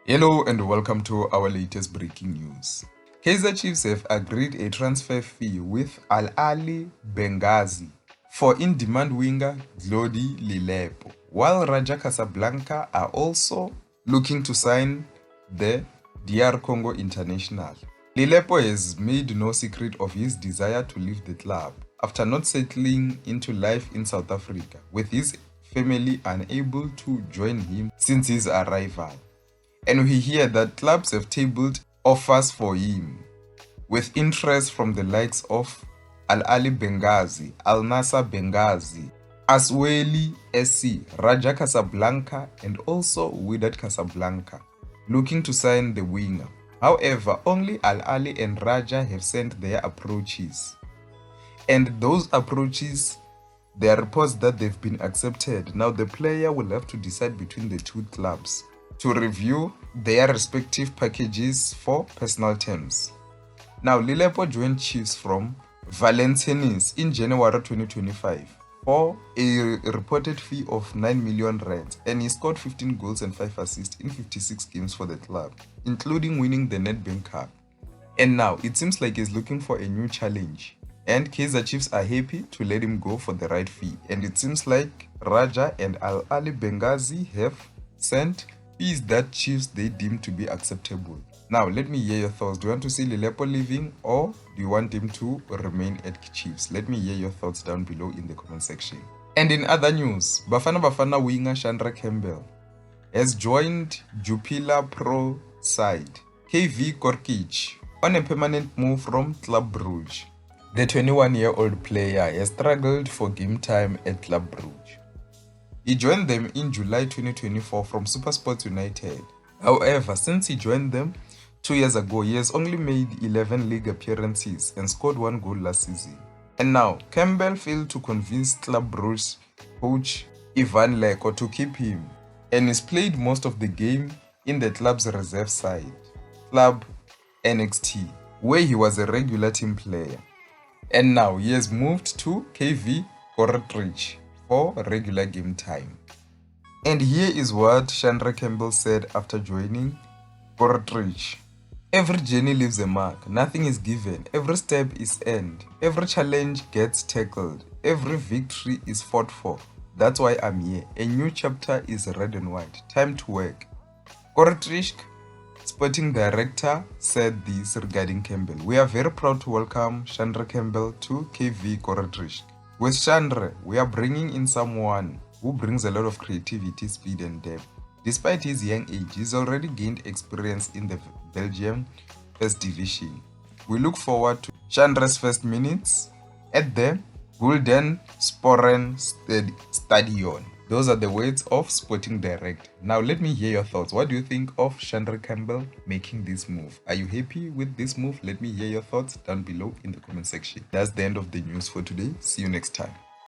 Hello and welcome to our latest breaking news. Kaizer Chiefs have agreed a transfer fee with Al Ahly Benghazi for in-demand winger Dlodi Lilepo, while Raja Casablanca are also looking to sign the DR Congo international. Lilepo has made no secret of his desire to leave the club after not settling into life in South Africa, with his family unable to join him since his arrival. And we hear that clubs have tabled offers for him, with interest from the likes of Al Ahly Benghazi, Al Nassr Benghazi, Asweli SC, Raja Casablanca, and also Wydad Casablanca, looking to sign the winger. However, only Al Ahly and Raja have sent their approaches. And those approaches, there are reports that they've been accepted. Now the player will have to decide between the two clubs to review their respective packages for personal terms. Now, Lilepo joined Chiefs from Valenciennes in January 2025 for a reported fee of 9 million rands, and he scored 15 goals and 5 assists in 56 games for the club, including winning the Nedbank Cup. And now, it seems like he's looking for a new challenge, and Kaizer Chiefs are happy to let him go for the right fee. And it seems like Raja and Al Ahly Benghazi have sent fees that Chiefs they deem to be acceptable. Now, let me hear your thoughts. Do you want to see Lilepo leaving, or do you want him to remain at Chiefs? Let me hear your thoughts down below in the comment section. And in other news, Bafana winger Chandra Campbell has joined Jupiler Pro side KV Korkic on a permanent move from Club Brugge. The 21-year-old player has struggled for game time at Club Brugge. He joined them in July 2024 from SuperSport United. However, since he joined them 2 years ago, he has only made 11 league appearances and scored 1 goal last season. And now, Campbell failed to convince Club Brugge coach Ivan Leko to keep him, and he's played most of the game in the club's reserve side, Club NXT, where he was a regular team player. And now he has moved to KV Kortrijk for regular game time. And here is what Chandra Campbell said after joining Kortrijk. Every journey leaves a mark, nothing is given, every step is earned, every challenge gets tackled, every victory is fought for. That's why I'm here. A new chapter is red and white. Time to work. Kortrijk sporting director said this regarding Campbell. We are very proud to welcome Chandra Campbell to KV Kortrijk. With Chandra, we are bringing in someone who brings a lot of creativity, speed and depth. Despite his young age, he's already gained experience in the Belgium First Division. We look forward to Chandra's first minutes at the Gulden Sporen Stadion. Those are the words of Sporting Direct. Now let me hear your thoughts. What do you think of Chandra Campbell making this move? Are you happy with this move? Let me hear your thoughts down below in the comment section. That's the end of the news for today. See you next time.